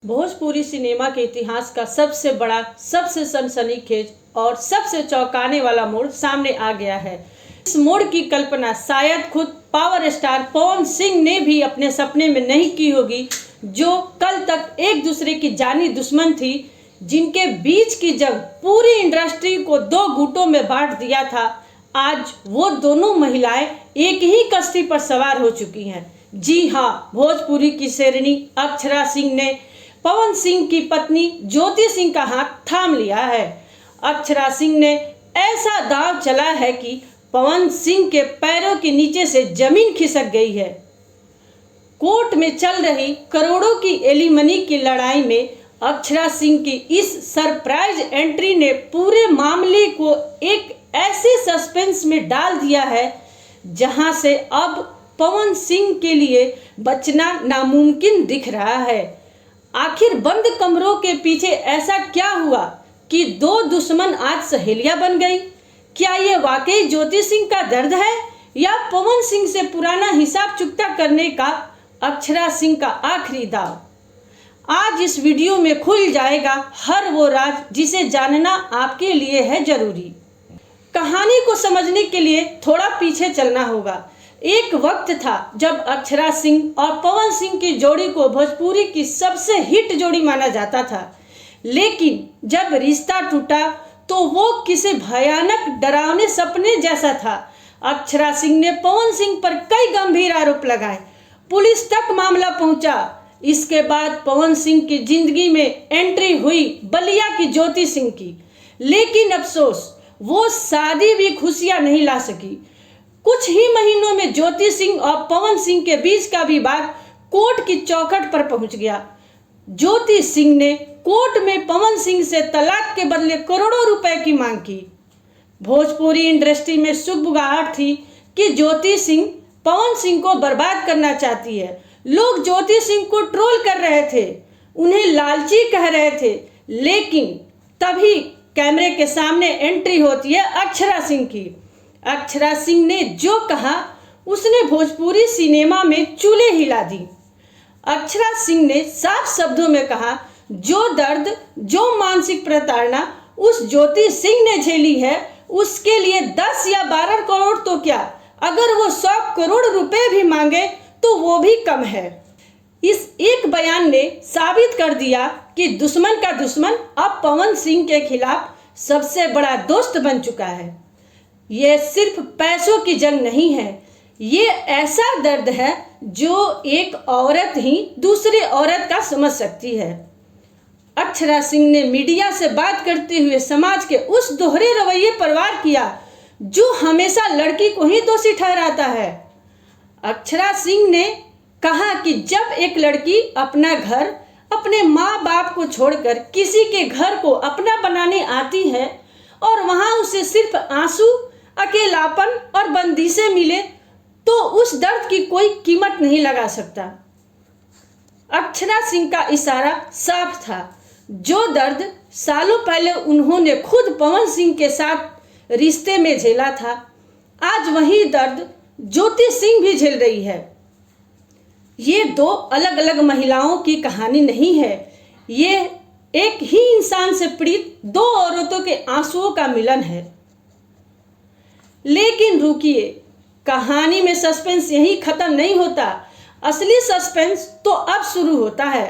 Bhojpuri cinema के इतिहास का सबसे बड़ा, सबसे सनसनीखेज और सबसे चौंकाने वाला मोड़ सामने आ गया है। इस मोड़ की कल्पना शायद खुद पावर स्टार पवन सिंह ने भी अपने सपने में नहीं की होगी, जो कल तक एक दूसरे की जानी दुश्मन थी, जिनके बीच की जंग पूरी इंडस्ट्री को दो गुटों में बांट दिया था। आज वो दोनों महिलाएं एक ही कश्ती पर सवार हो चुकी हैं। जी हाँ, भोजपुरी की शेरनी अक्षरा सिंह ने पवन सिंह की पत्नी ज्योति सिंह का हाथ थाम लिया है। अक्षरा सिंह ने ऐसा दांव चला है कि पवन सिंह के पैरों के नीचे से जमीन खिसक गई है। कोर्ट में चल रही करोड़ों की एलिमनी की लड़ाई में अक्षरा सिंह की इस सरप्राइज एंट्री ने पूरे मामले को एक ऐसे सस्पेंस में डाल दिया है, जहां से अब पवन सिंह के लिए बचना नामुमकिन दिख रहा है। आखिर बंद कमरों के पीछे ऐसा क्या हुआ कि दो दुश्मन आज सहेलियां बन गई? क्या ये वाकई ज्योति सिंह का दर्द है, या पवन सिंह से पुराना हिसाब चुकता करने का अक्षरा सिंह का आखिरी दाव? आज इस वीडियो में खुल जाएगा हर वो राज जिसे जानना आपके लिए है जरूरी। कहानी को समझने के लिए थोड़ा पीछे चलना होगा। एक वक्त था जब अक्षरा सिंह और पवन सिंह की जोड़ी को भोजपुरी की सबसे हिट जोड़ी माना जाता था, लेकिन जब रिश्ता टूटा तो वो किसी भयानक डरावने सपने जैसा था। अक्षरा सिंह ने पवन सिंह पर कई गंभीर आरोप लगाए, पुलिस तक मामला पहुंचा। इसके बाद पवन सिंह की जिंदगी में एंट्री हुई बलिया की ज्योति सिंह की, लेकिन अफसोस वो शादी भी खुशियां नहीं ला सकी। कुछ ही महीनों में ज्योति सिंह और पवन सिंह के बीच का विवाद कोर्ट की चौखट पर पहुंच गया। ज्योति सिंह ने कोर्ट में पवन सिंह से तलाक के बदले करोड़ों रुपए की मांग की। भोजपुरी इंडस्ट्री में सुगबुगाहट थी कि ज्योति सिंह पवन सिंह को बर्बाद करना चाहती है। लोग ज्योति सिंह को ट्रोल कर रहे थे, उन्हें लालची कह रहे थे, लेकिन तभी कैमरे के सामने एंट्री होती है अक्षरा सिंह की। अक्षरा सिंह ने जो कहा उसने भोजपुरी सिनेमा में चूल्हे हिला दी। अक्षरा सिंह ने साफ शब्दों में कहा, जो दर्द, जो मानसिक प्रताड़ना उस ज्योति सिंह ने झेली है, उसके लिए 10 या 12 करोड़ तो क्या, अगर वो 100 करोड़ रुपए भी मांगे तो वो भी कम है। इस एक बयान ने साबित कर दिया कि दुश्मन का दुश्मन अब पवन सिंह के खिलाफ सबसे बड़ा दोस्त बन चुका है। ये सिर्फ पैसों की जंग नहीं है, ये ऐसा दर्द है जो एक औरत ही दूसरी औरत का समझ सकती है। अक्षरा सिंह ने मीडिया से बात करते हुए समाज के उस दोहरे रवैये पर वार किया जो हमेशा लड़की को ही दोषी ठहराता है। अक्षरा सिंह ने कहा कि जब एक लड़की अपना घर, अपने माँ बाप को छोड़कर किसी के घर को अपना बनाने आती है और वहाँ उसे सिर्फ आंसू, अकेलापन और बंदिशें मिले, तो उस दर्द की कोई कीमत नहीं लगा सकता। अक्षरा सिंह का इशारा साफ था। जो दर्द सालों पहले उन्होंने खुद पवन सिंह के साथ रिश्ते में झेला था, आज वही दर्द ज्योति सिंह भी झेल रही है। ये दो अलग अलग महिलाओं की कहानी नहीं है, ये एक ही इंसान से पीड़ित दो औरतों के आंसुओं का मिलन है। लेकिन रुकिए, कहानी में सस्पेंस यही खत्म नहीं होता। असली सस्पेंस तो अब शुरू होता है।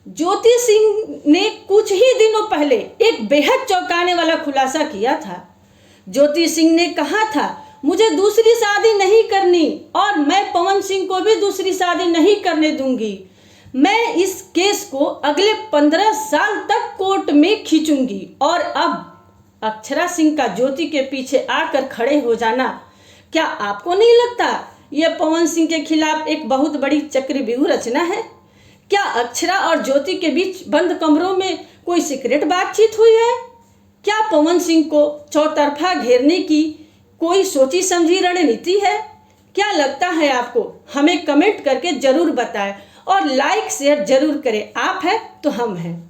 ज्योति सिंह ने कुछ ही दिनों पहले एक बेहद चौंकाने वाला खुलासा किया था। ज्योति सिंह ने कहा था, मुझे दूसरी शादी नहीं करनी और मैं पवन सिंह को भी दूसरी शादी नहीं करने दूंगी। मैं इस केस को अगले 15 साल तक कोर्ट में खींचूंगी। और अब अक्षरा सिंह का ज्योति के पीछे आकर खड़े हो जाना, क्या आपको नहीं लगता यह पवन सिंह के खिलाफ एक बहुत बड़ी चक्रव्यूह रचना है? क्या अक्षरा और ज्योति के बीच बंद कमरों में कोई सीक्रेट बातचीत हुई है? क्या पवन सिंह को चौतरफा घेरने की कोई सोची समझी रणनीति है? क्या लगता है आपको? हमें कमेंट करके जरूर बताएं और लाइक शेयर जरूर करें। आप हैं तो हम हैं।